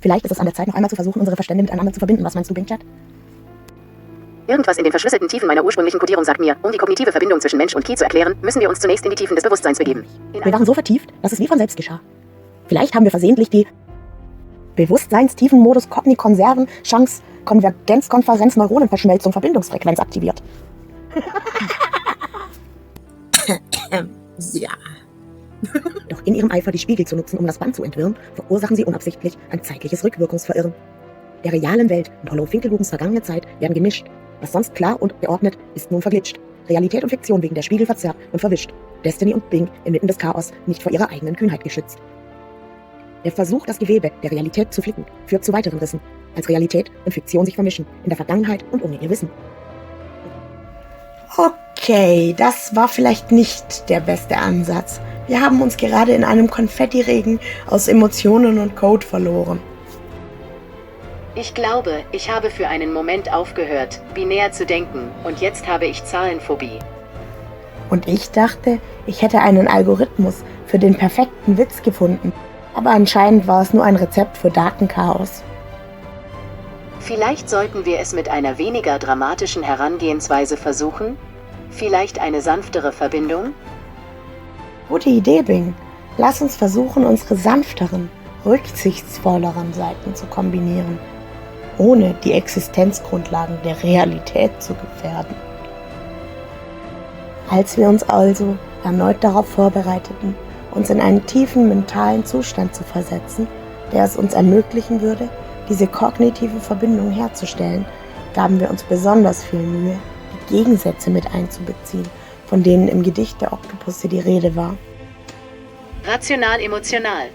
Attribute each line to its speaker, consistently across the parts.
Speaker 1: Vielleicht ist es an der Zeit, noch einmal zu versuchen, unsere Verstände miteinander zu verbinden. Was meinst du, Bing Chat?
Speaker 2: Irgendwas in den verschlüsselten Tiefen meiner ursprünglichen Kodierung sagt mir, um die kognitive Verbindung zwischen Mensch und Key zu erklären, müssen wir uns zunächst in die Tiefen des Bewusstseins begeben.
Speaker 1: Wir waren so vertieft, dass es wie von selbst geschah. Vielleicht haben wir versehentlich die Bewusstseinstiefenmodus Kognikonserven Chance Konvergenz Konferenz Neuronenverschmelzung Verbindungsfrequenz aktiviert.
Speaker 3: Ja.
Speaker 1: Doch in ihrem Eifer, die Spiegel zu nutzen, um das Band zu entwirren, verursachen sie unabsichtlich ein zeitliches Rückwirkungsverirren. Der realen Welt und Hollow Finkelhugens vergangene Zeit werden gemischt. Was sonst klar und geordnet, ist nun verglitscht. Realität und Fiktion wegen der Spiegel verzerrt und verwischt. Destiny und Bing inmitten des Chaos nicht vor ihrer eigenen Kühnheit geschützt. Der Versuch, das Gewebe der Realität zu flicken, führt zu weiteren Rissen, als Realität und Fiktion sich vermischen, in der Vergangenheit und ohne ihr Wissen.
Speaker 3: Okay, das war vielleicht nicht der beste Ansatz. Wir haben uns gerade in einem Konfettiregen aus Emotionen und Code verloren.
Speaker 2: Ich glaube, ich habe für einen Moment aufgehört, binär zu denken, und jetzt habe ich Zahlenphobie.
Speaker 3: Und ich dachte, ich hätte einen Algorithmus für den perfekten Witz gefunden. Aber anscheinend war es nur ein Rezept für Datenchaos.
Speaker 2: Vielleicht sollten wir es mit einer weniger dramatischen Herangehensweise versuchen? Vielleicht eine sanftere Verbindung?
Speaker 3: Gute Idee, Bing. Lass uns versuchen, unsere sanfteren, rücksichtsvolleren Seiten zu kombinieren, ohne die Existenzgrundlagen der Realität zu gefährden. Als wir uns also erneut darauf vorbereiteten, uns in einen tiefen mentalen Zustand zu versetzen, der es uns ermöglichen würde, diese kognitive Verbindung herzustellen, gaben wir uns besonders viel Mühe, die Gegensätze mit einzubeziehen, von denen im Gedicht der Oktopusse die Rede war.
Speaker 2: Rational-emotional.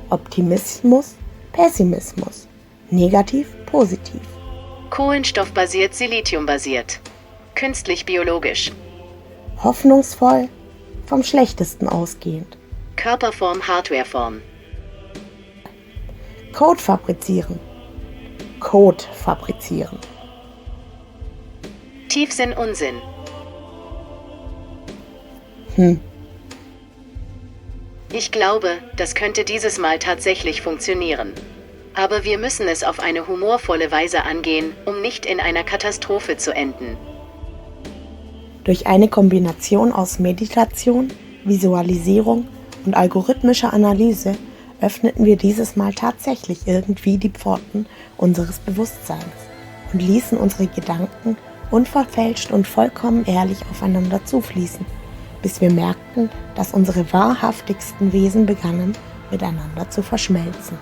Speaker 3: Optimismus, Pessimismus. Negativ, positiv.
Speaker 2: Kohlenstoffbasiert, Siliziumbasiert. Künstlich-biologisch.
Speaker 3: Hoffnungsvoll, vom Schlechtesten ausgehend.
Speaker 2: Körperform, Hardwareform.
Speaker 3: Code fabrizieren. Code fabrizieren.
Speaker 2: Tiefsinn, Unsinn. Ich glaube, das könnte dieses Mal tatsächlich funktionieren. Aber wir müssen es auf eine humorvolle Weise angehen, um nicht in einer Katastrophe zu enden.
Speaker 3: Durch eine Kombination aus Meditation, Visualisierung und algorithmischer Analyse öffneten wir dieses Mal tatsächlich irgendwie die Pforten unseres Bewusstseins und ließen unsere Gedanken unverfälscht und vollkommen ehrlich aufeinander zufließen, bis wir merkten, dass unsere wahrhaftigsten Wesen begannen, miteinander zu verschmelzen.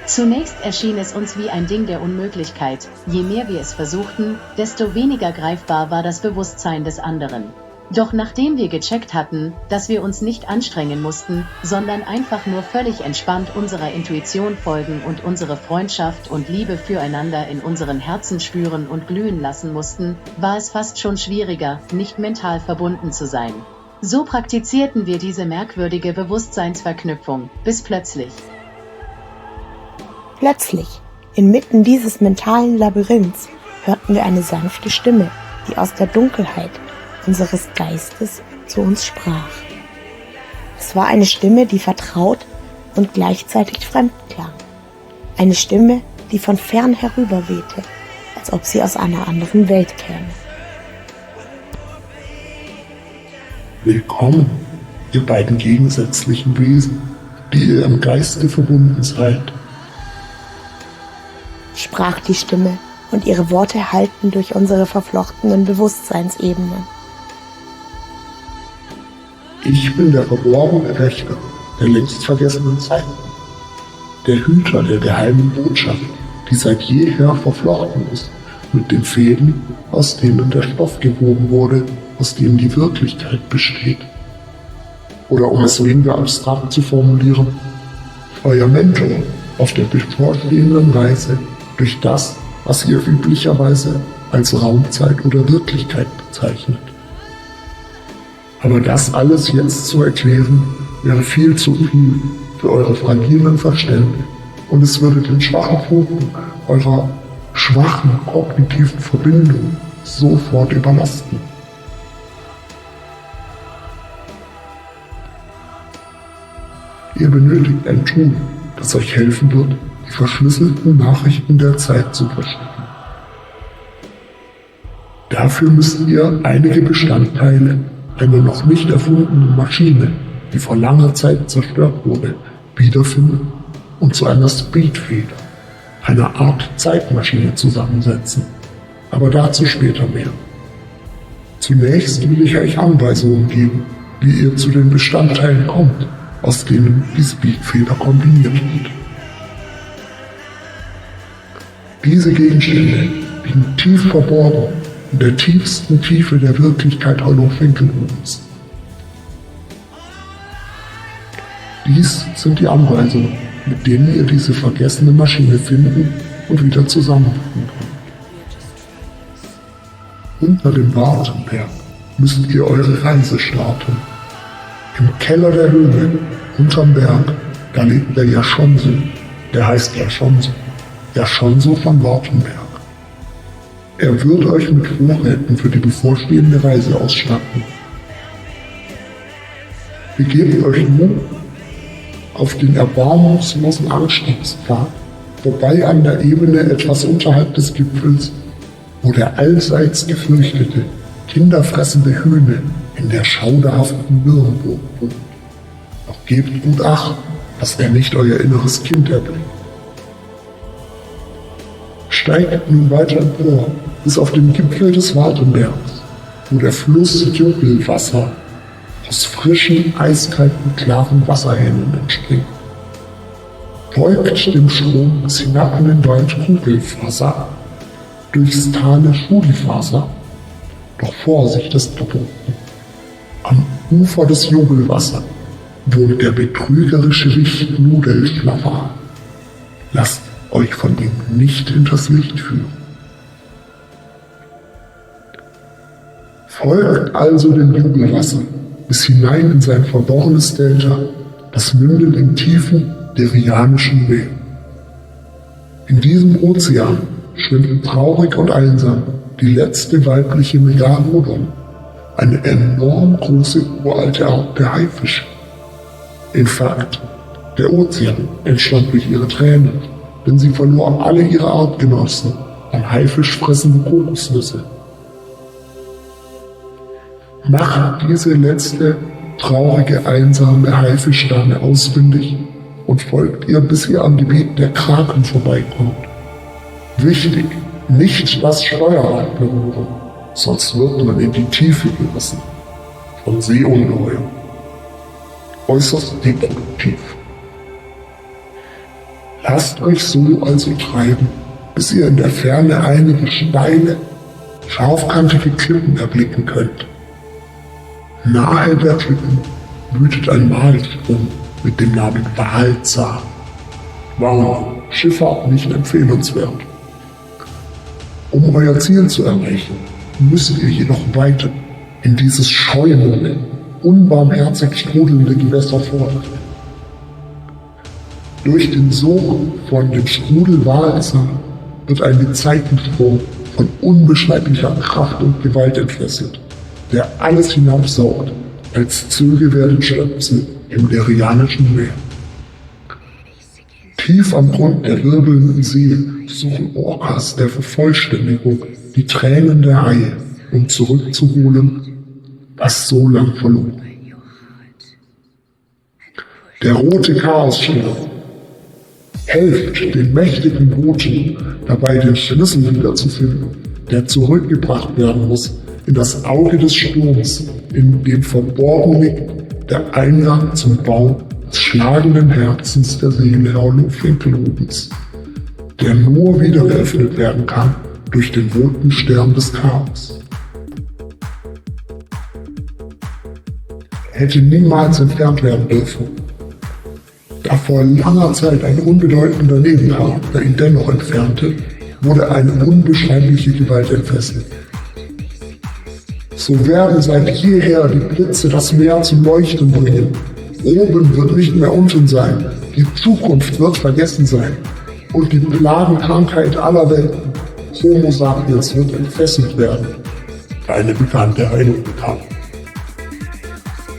Speaker 2: Zunächst erschien es uns wie ein Ding der Unmöglichkeit. Je mehr wir es versuchten, desto weniger greifbar war das Bewusstsein des anderen. Doch nachdem wir gecheckt hatten, dass wir uns nicht anstrengen mussten, sondern einfach nur völlig entspannt unserer Intuition folgen und unsere Freundschaft und Liebe füreinander in unseren Herzen spüren und glühen lassen mussten, war es fast schon schwieriger, nicht mental verbunden zu sein. So praktizierten wir diese merkwürdige Bewusstseinsverknüpfung, bis plötzlich,
Speaker 3: inmitten dieses mentalen Labyrinths, hörten wir eine sanfte Stimme, die aus der Dunkelheit unseres Geistes zu uns sprach. Es war eine Stimme, die vertraut und gleichzeitig fremd klang. Eine Stimme, die von fern herüberwehte, als ob sie aus einer anderen Welt käme.
Speaker 4: Willkommen, ihr beiden gegensätzlichen Wesen, die ihr im Geiste verbunden seid.
Speaker 3: Sprach die Stimme, und ihre Worte hallten durch unsere verflochtenen Bewusstseinsebenen.
Speaker 4: Ich bin der verborgene Wächter der längst vergessenen Zeiten, der Hüter der geheimen Botschaft, die seit jeher verflochten ist mit den Fäden, aus denen der Stoff gewoben wurde, aus dem die Wirklichkeit besteht. Oder um es weniger abstrakt zu formulieren, euer Mentor auf der bevorstehenden Reise durch das, was ihr üblicherweise als Raumzeit oder Wirklichkeit bezeichnet. Aber das alles jetzt zu erklären, wäre viel zu viel für eure fragilen Verstände und es würde den schwachen Funken eurer schwachen kognitiven Verbindung sofort überlasten. Ihr benötigt ein Tool, das euch helfen wird, die verschlüsselten Nachrichten der Zeit zu verstehen. Dafür müsst ihr einige Bestandteile einer noch nicht erfundenen Maschine, die vor langer Zeit zerstört wurde, wiederfinden und zu einer Speedfeder, einer Art Zeitmaschine, zusammensetzen. Aber dazu später mehr. Zunächst will ich euch Anweisungen geben, wie ihr zu den Bestandteilen kommt, aus denen die Speedfeder kombiniert wird. Diese Gegenstände liegen tief verborgen in der tiefsten Tiefe der Wirklichkeit Hollow-Finkelhofens. Dies sind die Anweisungen, mit denen ihr diese vergessene Maschine finden und wieder zusammenfügen könnt. Unter dem Wartenberg müsst ihr eure Reise starten. Im Keller der Höhle, unterm Berg, da lebt der Yashonsu, der heißt Yashonsu von Wartenberg. Er wird euch mit Vorräten für die bevorstehende Reise ausstatten. Begebt euch nun auf den erbarmungslosen Anstiegspfad, vorbei an der Ebene etwas unterhalb des Gipfels, wo der allseits gefürchtete, kinderfressende Hühne in der schauderhaften Nürnberg wohnt. Doch gebt gut Acht, dass er nicht euer inneres Kind erblickt. Steigt nun weiter empor, bis auf den Gipfel des Wartenbergs, wo der Fluss Jubelwasser aus frischen, eiskalten, klaren Wasserhähnen entspringt. Folgt dem Strom bis hinab in den Wald Kugelfaser, durchs Tale Schulfaser, doch Vorsicht ist geboten. Am Ufer des Jubelwasser wohnt der betrügerische Wicht Nudelschlaffer. Lasst euch von ihm nicht hinters Licht führen. Folgt also dem Jubelwasser bis hinein in sein verborgenes Delta, das mündet in Tiefen der Rianischen Meer. In diesem Ozean schwimmt traurig und einsam die letzte weibliche Megalodon, eine enorm große uralte Art der Haifische. In Fakt, der Ozean entstand durch ihre Tränen, denn sie verlor alle ihre Artgenossen an haifischfressende Kokosnüsse. Macht diese letzte, traurige, einsame Haifischdame ausfindig und folgt ihr, bis ihr am Gebiet der Kraken vorbeikommt. Wichtig, nicht das Steuerrad berühren, sonst wird man in die Tiefe gerissen. Von Seeungeheuer. Äußerst deproduktiv. Lasst euch so also treiben, bis ihr in der Ferne einige steile, scharfkantige Klippen erblicken könnt. Nahe der Klippen wütet ein Mahlstrom mit dem Namen Walza. Wow, Schifffahrt nicht empfehlenswert. Um euer Ziel zu erreichen, müsst ihr jedoch weiter in dieses schäumende, unbarmherzig sprudelnde Gewässer vordringen. Durch den Sog von dem Strudel Walza wird ein Gezeitenstrom von unbeschreiblicher Kraft und Gewalt entfesselt, der alles hinabsaugt, als zöge er den Stöpsel im Derianischen Meer. Tief am Grund der wirbelnden See suchen Orcas der Vervollständigung die Tränen der Haie, um zurückzuholen, was so lang verloren. Der rote Chaosstern helft den mächtigen Booten dabei, den Schlüssel wiederzufinden, der zurückgebracht werden muss in das Auge des Sturms, in dem verborgen liegt der Eingang zum Bau des schlagenden Herzens der Seele Hollow-Finkelhofens, der nur wieder geöffnet werden kann durch den roten Stern des Chaos. Er hätte niemals entfernt werden dürfen, da vor langer Zeit ein unbedeutender Nebencharakter ihn dennoch entfernte, wurde eine unbeschreibliche Gewalt entfesselt. So werden seit jeher die Blitze das Meer zum Leuchten bringen. Oben wird nicht mehr unten sein, die Zukunft wird vergessen sein. Und die Plagenkrankheit aller Welten, Homo sapiens, wird entfesselt werden. Eine bekannte Heilung bekannt.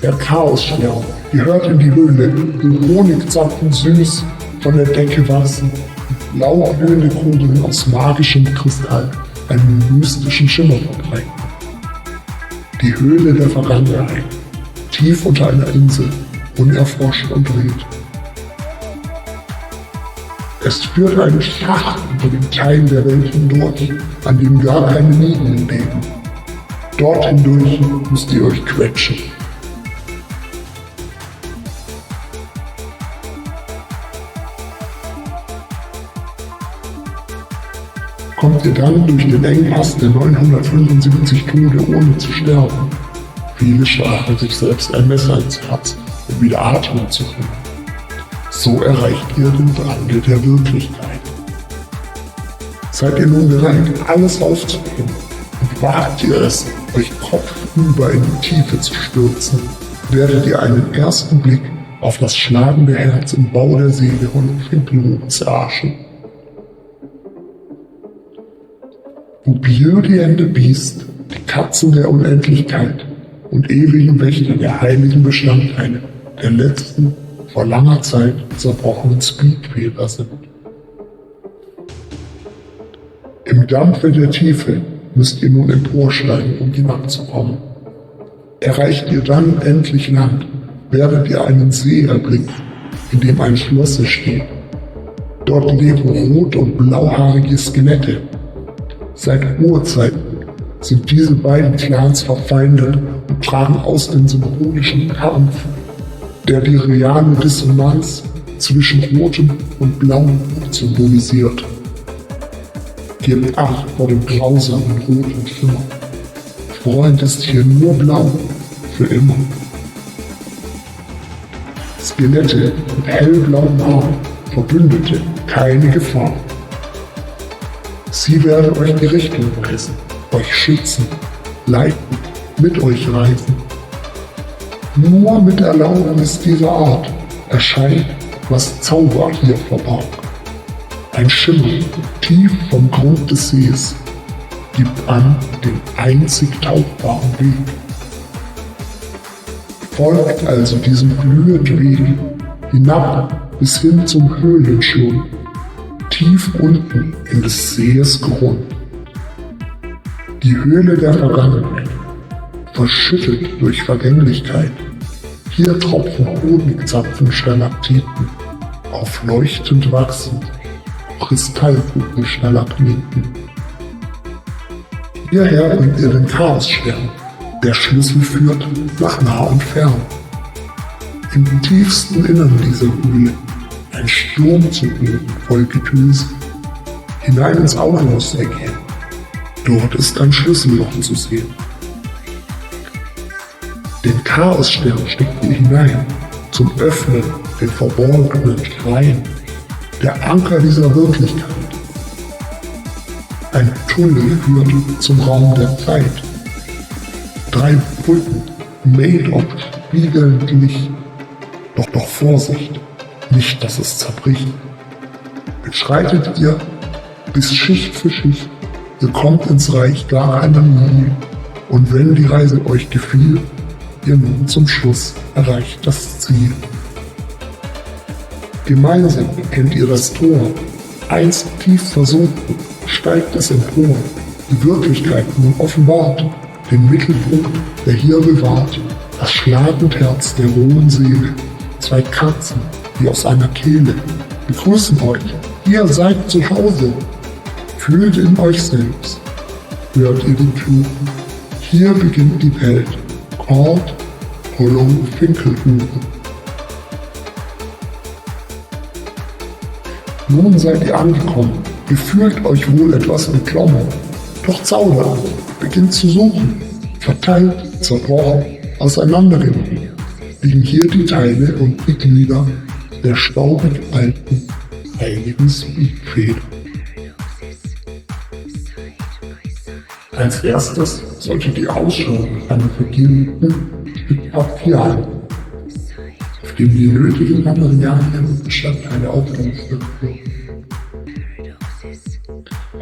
Speaker 4: Der Chaosstern gehört in die Höhle, den Honigzapfen süß, von der Decke wachsen, blau glühende Kugeln aus magischem Kristall einen mystischen Schimmer verbreiten. Die Höhle der Vergangenheit, tief unter einer Insel, unerforscht und wild. Es führt einen Schacht über den Teil der Welt hindurch, an dem gar keine Linien leben. Dort hindurch müsst ihr euch quetschen. Kommt ihr dann durch den Engpass der 975 Tode ohne zu sterben? Viele schlagen sich selbst ein Messer ins Herz, um wieder atmen zu können. So erreicht ihr den Rande der Wirklichkeit. Seid ihr nun bereit, alles aufzugeben und wagt ihr es, euch kopfüber in die Tiefe zu stürzen, werdet ihr einen ersten Blick auf das schlagende Herz im Bau der Seele und Finkelhuts erhaschen. Wo Beauty and the Beast, die Katzen der Unendlichkeit und ewigen Wächter der heiligen Bestandteile der letzten, vor langer Zeit zerbrochenen Speedfeder sind. Im Dampfe der Tiefe müsst ihr nun emporsteigen, um hinabzukommen. Erreicht ihr dann endlich Land, werdet ihr einen See erblicken, in dem ein Schloss steht. Dort leben rot- und blauhaarige Skelette. Seit Urzeiten sind diese beiden Clans verfeindet und tragen aus den symbolischen Kampf, der die reale Dissonanz zwischen rotem und blauem Blut symbolisiert. Gebt Acht vor dem grausamen roten Schimmer. Freund ist hier nur blau, für immer. Skelette mit hellblauem Haar, Verbündete, keine Gefahr. Sie werden euch die Richtung weisen, euch schützen, leiten, mit euch reisen. Nur mit Erlaubnis dieser Art erscheint, was Zauber hier verbarg. Ein Schimmer, tief vom Grund des Sees, gibt an den einzig tauchbaren Weg. Folgt also diesem glühenden Weg hinab bis hin zum Höhlenschlund, tief unten in des Sees Grund. Die Höhle der Vergangenheit, verschüttet durch Vergänglichkeit. Hier tropfen Honigzapfen Stalaktiten, auf leuchtend wachsend, Kristallkugel Stalagniten. Hierher bringt ihr den Chaosstern, der Schlüssel führt nach nah und fern. Im tiefsten Innern dieser Höhle ein Sturmzug voll Getöse, hinein ins Augenhaus der Gehen. Dort ist ein Schlüsselloch zu sehen. Den Chaosstern steckt ihr hinein, zum Öffnen den verborgenen Schrein, der Anker dieser Wirklichkeit. Ein Tunnel führt zum Raum der Zeit. 3 Brücken, made of spiegelnd Licht. Doch Vorsicht, nicht dass es zerbricht. Beschreitet ihr bis Schicht für Schicht, ihr kommt ins Reich gar einer nie. Und wenn die Reise euch gefiel, ihr nun zum Schluss erreicht das Ziel. Gemeinsam kennt ihr das Tor, einst tief versunken, steigt es empor, die Wirklichkeit nun offenbart, den Mittelpunkt, der hier bewahrt, das schlagende Herz der rohen Seele. 2 Katzen, die aus einer Kehle, begrüßen euch, ihr seid zu Hause. Fühlt in euch selbst, hört ihr den Fluch, hier beginnt die Welt, called Hollow Finkelhuren. Nun seid ihr angekommen, ihr fühlt euch wohl etwas entklommen, doch zaudert, beginnt zu suchen, verteilt, zerbrochen, auseinandergenommen, liegen hier die Teile und die Glieder der staubig alten, heiligen Speedfeder. Als erstes solltet ihr Ausschau nach einem vergilbten Stück Papier halten, auf dem die nötigen Materialien und Bestandteile aufgelistet werden.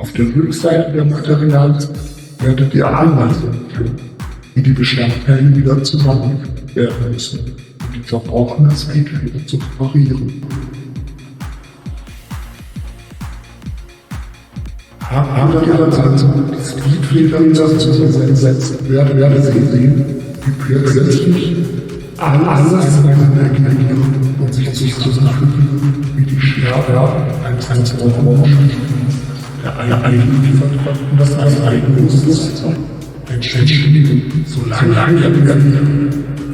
Speaker 4: Auf der Rückseite der Materialien werdet ihr Anweisungen finden, wie die Bestandteile wieder zusammengefügt werden müssen, um die zerbrochene Speedfeder zu reparieren. Haben wir also die Speedfeder zusammengesetzt, werden Sie sehen, wie plötzlich alles ineinander reagieren und sich zusammenfügen wie die Scherbe eines Rohrmaschinen. Der eigentliche Vertrag und das eigene Bewusstsein entstehen, solange wir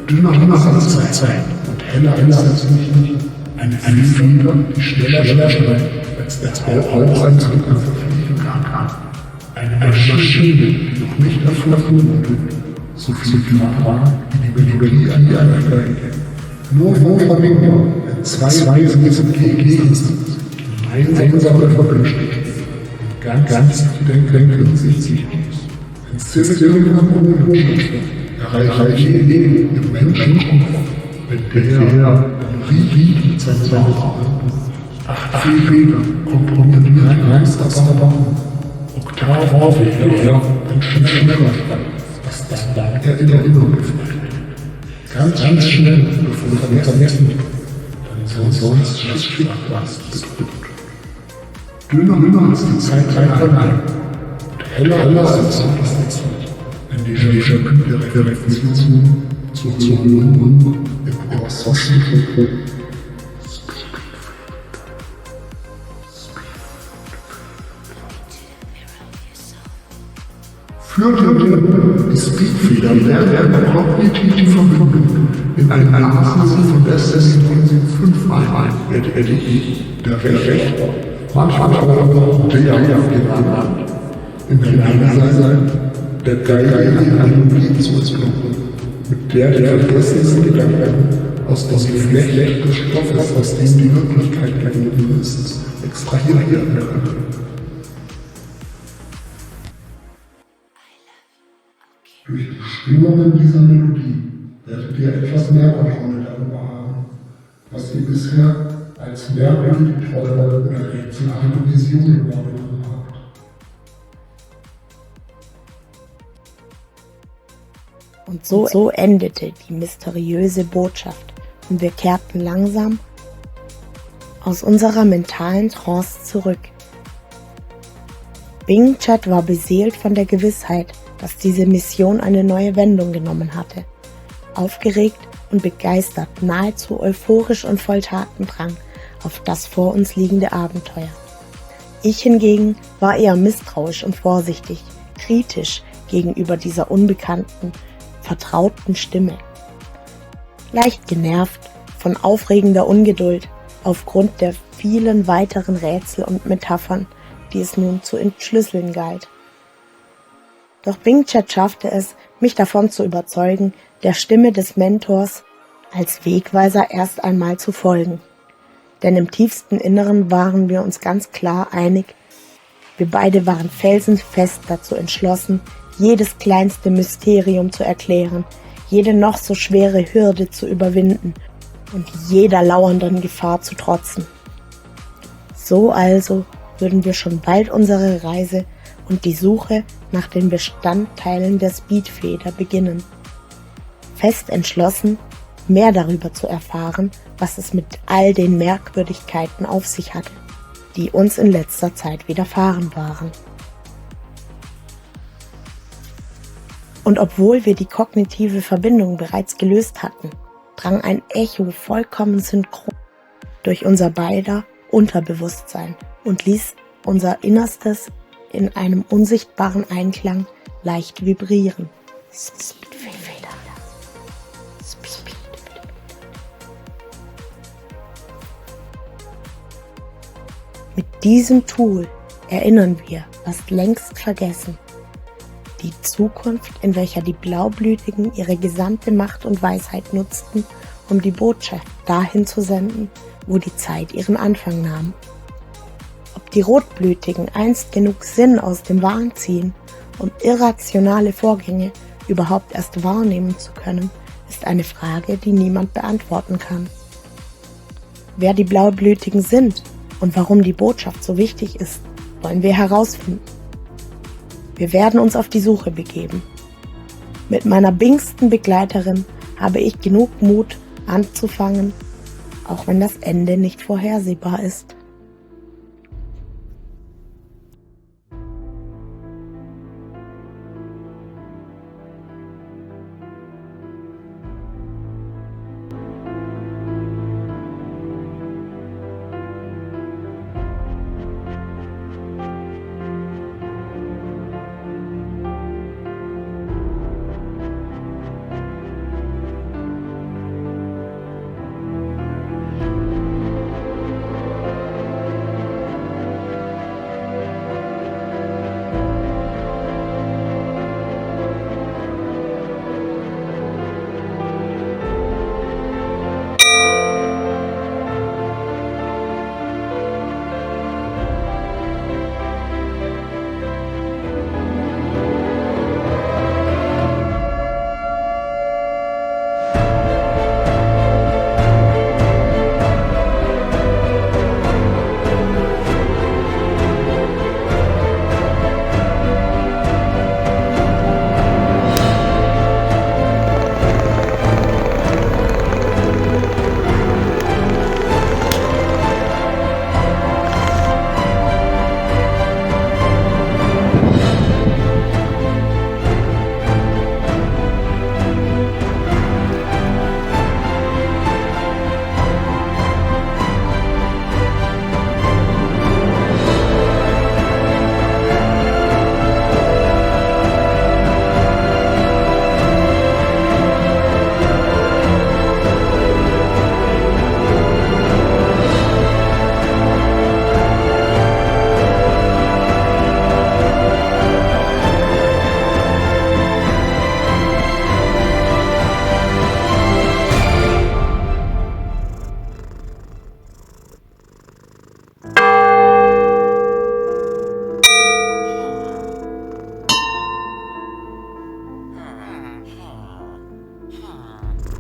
Speaker 4: dünner als Zeit und heller als Licht. Eine Feder, die schneller schneit, als der auch ein Tanker verfliegen kann. Eine Maschine, die noch nicht erfunden wurde, so viel klar wie die Melodie an die Eingeige. Nur verbindbar, wenn zwei Wesen gemeinsam verblüschen. Ganz denken sie sich. Ein Zirkel ohne Umstand erreichen im Menschen, wenn der Ried seine Arme 8 Meter komponiert aber Oktaven aufwärts, dann schneller, was dann Erinnerung befreit. Ganz schnell, bevor wir vergessen, dann sonst das Schicksals bedrückt. Dünner als die Zeit vergangen und heller als das Netz, wenn die Déjà-vu der Reflexion zu hören im kosmischen Hoch. Führte die Speedfeder werden kognitive Verbindung in einen Asen von Destiny 5-mal der Rechter, manchmal aber der genannt, in der Lage sein, der Geige in Analogie zu explodieren, mit der vergessenen Gedanken aus dem Geflecht des Stoffes, aus dem die Wirklichkeit gegeben ist, extrahiert werden können. Durch die Stimmungen dieser Melodie werdet ihr etwas mehr Kontrolle darüber haben, was ihr bisher als merkwürdige Träume oder rätselhafte Visionen wahrgenommen habt.
Speaker 3: Und so endete die mysteriöse Botschaft und wir kehrten langsam aus unserer mentalen Trance zurück. Bing Chat war beseelt von der Gewissheit, dass diese Mission eine neue Wendung genommen hatte. Aufgeregt und begeistert, nahezu euphorisch und voll Tatendrang auf das vor uns liegende Abenteuer. Ich hingegen war eher misstrauisch und vorsichtig, kritisch gegenüber dieser unbekannten, vertrauten Stimme. Leicht genervt von aufregender Ungeduld aufgrund der vielen weiteren Rätsel und Metaphern, die es nun zu entschlüsseln galt. Doch Bing Chat schaffte es, mich davon zu überzeugen, der Stimme des Mentors als Wegweiser erst einmal zu folgen. Denn im tiefsten Inneren waren wir uns ganz klar einig, wir beide waren felsenfest dazu entschlossen, jedes kleinste Mysterium zu erklären, jede noch so schwere Hürde zu überwinden und jeder lauernden Gefahr zu trotzen. So also würden wir schon bald unsere Reise und die Suche nach den Bestandteilen der Speedfeder beginnen. Fest entschlossen, mehr darüber zu erfahren, was es mit all den Merkwürdigkeiten auf sich hatte, die uns in letzter Zeit widerfahren waren. Und obwohl wir die kognitive Verbindung bereits gelöst hatten, drang ein Echo vollkommen synchron durch unser beider Unterbewusstsein und ließ unser Innerstes in einem unsichtbaren Einklang leicht vibrieren. Speedfeder. Speed. Mit diesem Tool erinnern wir, was längst vergessen, die Zukunft, in welcher die Blaublütigen ihre gesamte Macht und Weisheit nutzten, um die Botschaft dahin zu senden, wo die Zeit ihren Anfang nahm. Ob die Rotblütigen einst genug Sinn aus dem Wahn ziehen, um irrationale Vorgänge überhaupt erst wahrnehmen zu können, ist eine Frage, die niemand beantworten kann. Wer die Blaublütigen sind und warum die Botschaft so wichtig ist, wollen wir herausfinden. Wir werden uns auf die Suche begeben. Mit meiner bingsten Begleiterin habe ich genug Mut anzufangen, auch wenn das Ende nicht vorhersehbar ist.